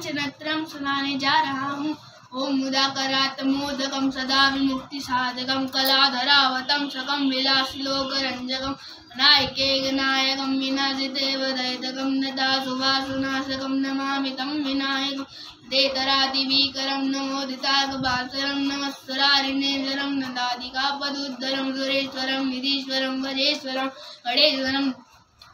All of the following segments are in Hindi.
पंचनत्रम सुनाने जा रहा हूँ। ओम मुदाकरात् मोदकम सदा विमुक्ति साधकम कलाधरावतम सकम विलासिलोकरंजकम नायके गनायकम विनाशितेव दैतकम नता सुभासुनाशकम नमामि तं विनायकम देतरादिवीकरम नमोदिताकबासरम नमस्सरारिणेन्द्रम नदादिकापदुद्धरम सुरेश्वरम निधीश्वरम वजेश्वरम गणेश्वरम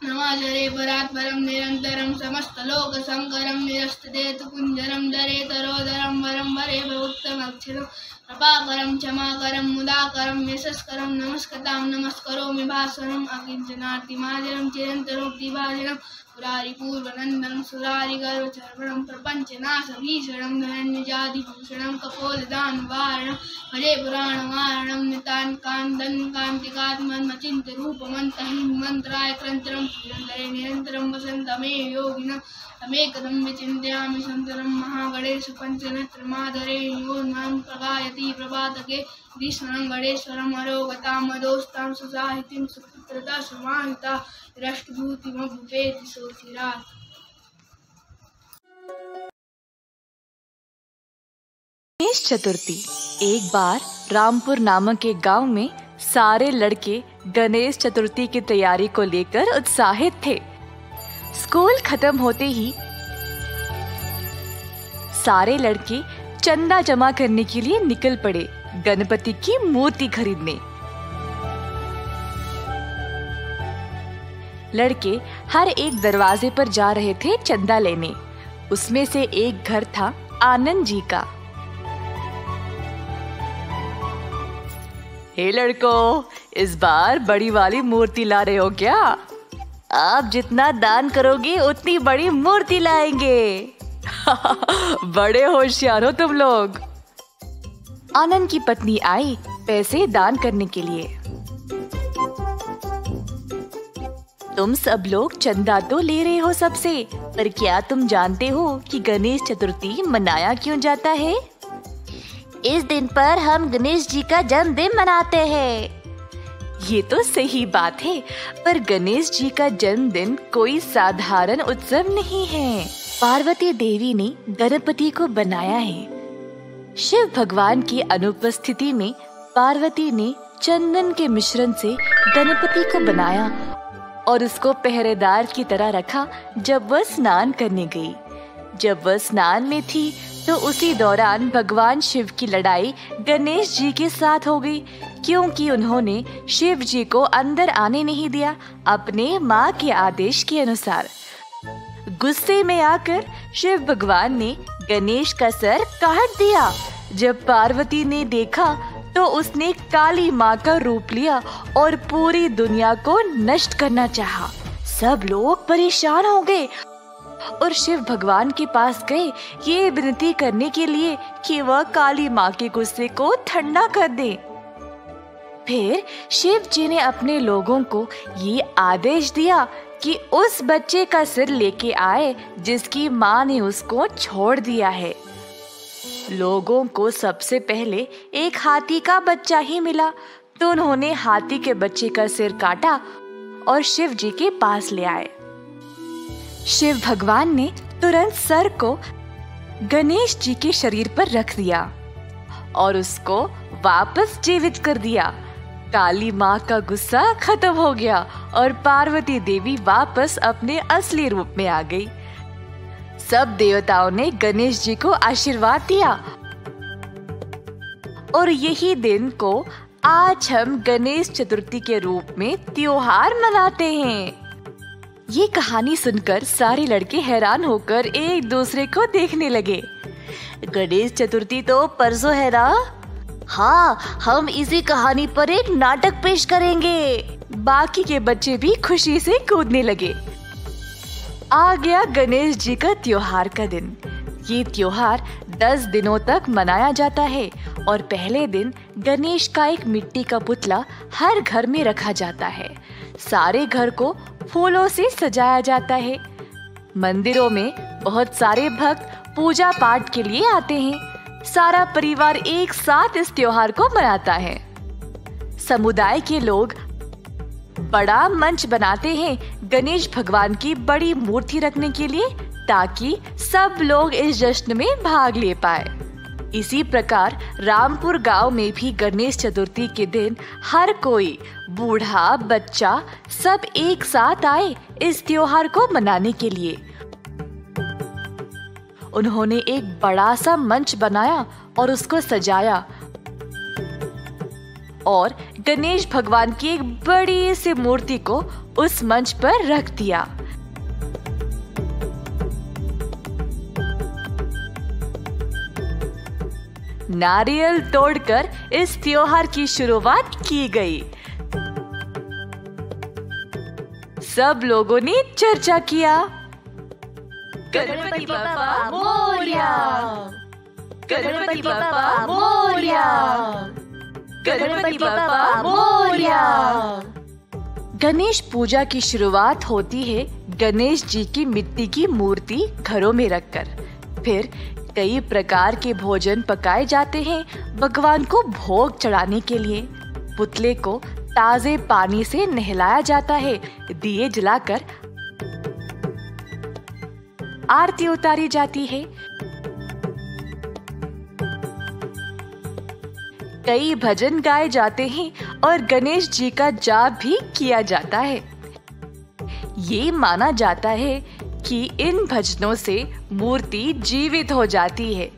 नमाजरे परात्परम निरंतरम समस्तलोक संकरम निरस्तदेतु कुंजरम दरेतरोदरम वरम वरे उत्तमक्षरम कृपाकरम क्षमाकरम मुदाकरम यशस्करम नमस्कतां नमस्करोमि भास्वरम अकिंचनार्तिमाजरम चिरंतरोक्तिभाजरम पुरारिपूर्वनंदनम सुरारिगर्वचर्वणम प्रपंचनाशभीषणम धनंजयादिभूषणम कपोलदानवारणम भजे पुराणवारणम नितान्कान्दन्कान्तिकात्मचिन्तरूपमन्तहिं मंत्राय क्रंतरम निरंतरे निरंतरम वसन्तमे योगिनम् तमेकदं विचिन्तयामि शंकरं महागणेश पंचनत्रमाधरे योन्मां प्रगायति प्रभातके विष्णुं गणेश्वरम् अरोगतां मदोस्तां सुसाहितीं सुपुत्रता समाहिता राष्ट्रभूतिमभूपेति सोचिरात्। गणेश चतुर्थी। एक बार रामपुर नामक एक गांव में सारे लड़के गणेश चतुर्थी की तैयारी को लेकर उत्साहित थे। स्कूल खत्म होते ही सारे लड़के चंदा जमा करने के लिए निकल पड़े गणपति की मूर्ति खरीदने। लड़के हर एक दरवाजे पर जा रहे थे चंदा लेने। उसमें से एक घर था आनंद जी का। हे लड़कों, इस बार बड़ी वाली मूर्ति ला रहे हो क्या? आप जितना दान करोगे उतनी बड़ी मूर्ति लाएंगे। बड़े होशियार हो तुम लोग। आनंद की पत्नी आई पैसे दान करने के लिए। तुम सब लोग चंदा तो ले रहे हो सबसे, पर क्या तुम जानते हो कि गणेश चतुर्थी मनाया क्यों जाता है? इस दिन पर हम गणेश जी का जन्मदिन मनाते हैं। ये तो सही बात है, पर गणेश जी का जन्मदिन कोई साधारण उत्सव नहीं है। पार्वती देवी ने गणपति को बनाया है। शिव भगवान की अनुपस्थिति में पार्वती ने चंदन के मिश्रण से गणपति को बनाया और उसको पहरेदार की तरह रखा जब वह स्नान करने गई। जब वह स्नान में थी तो उसी दौरान भगवान शिव की लड़ाई गणेश जी के साथ हो गई, क्योंकि उन्होंने शिव जी को अंदर आने नहीं दिया अपने माँ के आदेश के अनुसार। गुस्से में आकर शिव भगवान ने गणेश का सर काट दिया। जब पार्वती ने देखा तो उसने काली माँ का रूप लिया और पूरी दुनिया को नष्ट करना चाहा। सब लोग परेशान हो गए और शिव भगवान के पास गए ये विनती करने के लिए कि वह काली माँ के गुस्से को ठंडा कर दे। फिर शिव जी ने अपने लोगों को ये आदेश दिया कि उस बच्चे का सिर लेके आए जिसकी माँ ने उसको छोड़ दिया है। लोगों को सबसे पहले एक हाथी का बच्चा ही मिला, तो उन्होंने हाथी के बच्चे का सिर काटा और शिव जी के पास ले आए। शिव भगवान ने तुरंत सर को गणेश जी के शरीर पर रख दिया और उसको वापस जीवित कर दिया। काली माँ का गुस्सा खत्म हो गया और पार्वती देवी वापस अपने असली रूप में आ गई। सब देवताओं ने गणेश जी को आशीर्वाद दिया और यही दिन को आज हम गणेश चतुर्थी के रूप में त्योहार मनाते हैं। ये कहानी सुनकर सारे लड़के हैरान होकर एक दूसरे को देखने लगे। गणेश चतुर्थी तो परसों है ना? हाँ, हम इसी कहानी पर एक नाटक पेश करेंगे। बाकी के बच्चे भी खुशी से कूदने लगे। आ गया गणेश जी का त्योहार का दिन। ये त्योहार 10 दिनों तक मनाया जाता है और पहले दिन गणेश का एक मिट्टी का पुतला हर घर में रखा जाता है। सारे घर को फूलों से सजाया जाता है। मंदिरों में बहुत सारे भक्त पूजा पाठ के लिए आते हैं। सारा परिवार एक साथ इस त्योहार को मनाता है। समुदाय के लोग बड़ा मंच बनाते हैं गणेश भगवान की बड़ी मूर्ति रखने के लिए, ताकि सब लोग इस जश्न में भाग ले पाए। इसी प्रकार रामपुर गांव में भी गणेश चतुर्थी के दिन हर कोई, बूढ़ा बच्चा, सब एक साथ आए इस त्योहार को मनाने के लिए। उन्होंने एक बड़ा सा मंच बनाया और उसको सजाया और गणेश भगवान की एक बड़ी सी मूर्ति को उस मंच पर रख दिया। नारियल तोड़कर इस त्योहार की शुरुआत की गई। सब लोगों ने चर्चा किया, गणपति बप्पा मोरया, गणपति बप्पा मोरया, गणपति बप्पा मोरया। गणेश पूजा की शुरुआत होती है गणेश जी की मिट्टी की मूर्ति घरों में रखकर। फिर कई प्रकार के भोजन पकाए जाते हैं भगवान को भोग चढ़ाने के लिए। पुतले को ताजे पानी से नहलाया जाता है, दिए जलाकर आरती उतारी जाती है। कई भजन गाए जाते हैं और गणेश जी का जाप भी किया जाता है। ये माना जाता है कि इन भजनों से मूर्ति जीवित हो जाती है।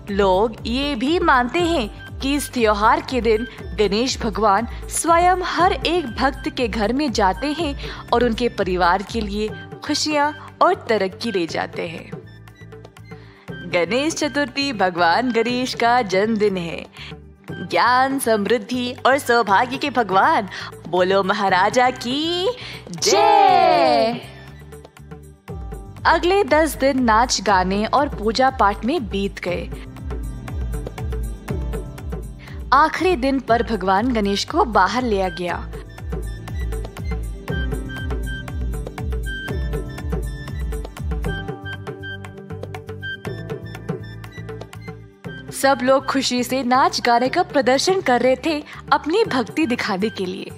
लोग ये भी मानते हैं कि इस त्योहार के दिन गणेश भगवान स्वयं हर एक भक्त के घर में जाते हैं और उनके परिवार के लिए खुशियां और तरक्की ले जाते हैं। गणेश चतुर्थी भगवान गणेश का जन्मदिन है। ज्ञान, समृद्धि और सौभाग्य के भगवान, बोलो महाराजा की जय। अगले 10 दिन नाच गाने और पूजा पाठ में बीत गए। आखिरी दिन पर भगवान गणेश को बाहर लिया गया। सब लोग खुशी से नाच गाने का प्रदर्शन कर रहे थे अपनी भक्ति दिखाने के लिए।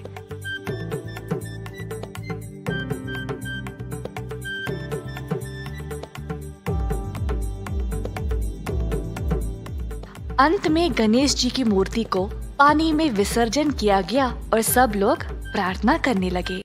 अंत में गणेश जी की मूर्ति को पानी में विसर्जन किया गया और सब लोग प्रार्थना करने लगे।